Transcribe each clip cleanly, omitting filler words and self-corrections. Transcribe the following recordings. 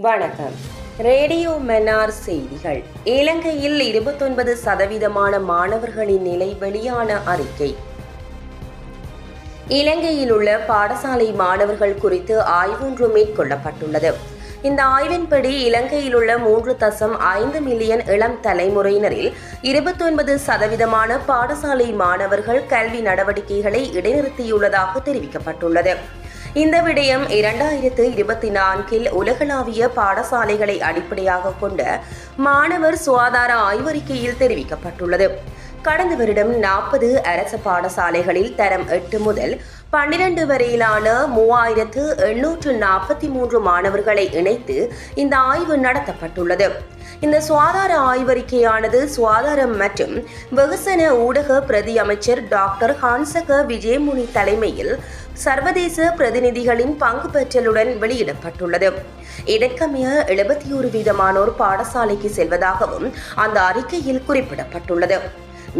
வணக்கம். ரேடியோ மன்னார் செய்திகள். இலங்கையில் 29% மாணவர்களின் நிலை வெளியான அறிக்கை. இலங்கையில் உள்ள பாடசாலை மாணவர்கள் குறித்து ஆய்வொன்று மேற்கொள்ளப்பட்டுள்ளது. இந்த ஆய்வின்படி இலங்கையில் உள்ள 3.5 மில்லியன் இளம் தலைமுறையினரில் 29% பாடசாலை மாணவர்கள் கல்வி நடவடிக்கைகளை இடைநிறுத்தியுள்ளதாக தெரிவிக்கப்பட்டுள்ளது. இந்த விடயம் 2024 உலகளாவிய பாடசாலைகளை அடிப்படையாக கொண்ட மாணவர் சுகாதார ஆய்வறிக்கையில் தெரிவிக்கப்பட்டுள்ளது. கடந்த வருடம் 40 அரசு பாடசாலைகளில் தரம் 8 முதல் 12 வரையிலான 3843 மாணவர்களை இணைத்து இந்த ஆய்வு நடத்தப்பட்டுள்ளது. இந்த சுகாதார ஆய்வறிக்கையானது சுகாதாரம் மற்றும் வெகுசன ஊடக பிரதி அமைச்சர் டாக்டர் ஹான்சக விஜயமுனி தலைமையில் சர்வதேச பிரதிநிதிகளின் பங்கு பெற்றலுடன் வெளியிடப்பட்டுள்ளது. இதற்கமைய 71% பாடசாலைக்கு செல்வதாகவும் அந்த அறிக்கையில் குறிப்பிடப்பட்டுள்ளது.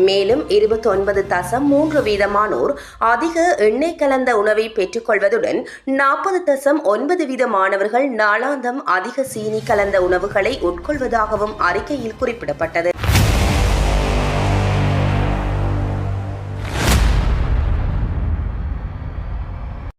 மேலும் 29.3% அதிக எண்ணெய் கலந்த உணவை பெற்றுக்கொள்வதுடன் 40.9% மாணவர்கள் நாளாந்தம் அதிக சீனி கலந்த உணவுகளை உட்கொள்வதாகவும் அறிக்கையில் குறிப்பிடப்பட்டது.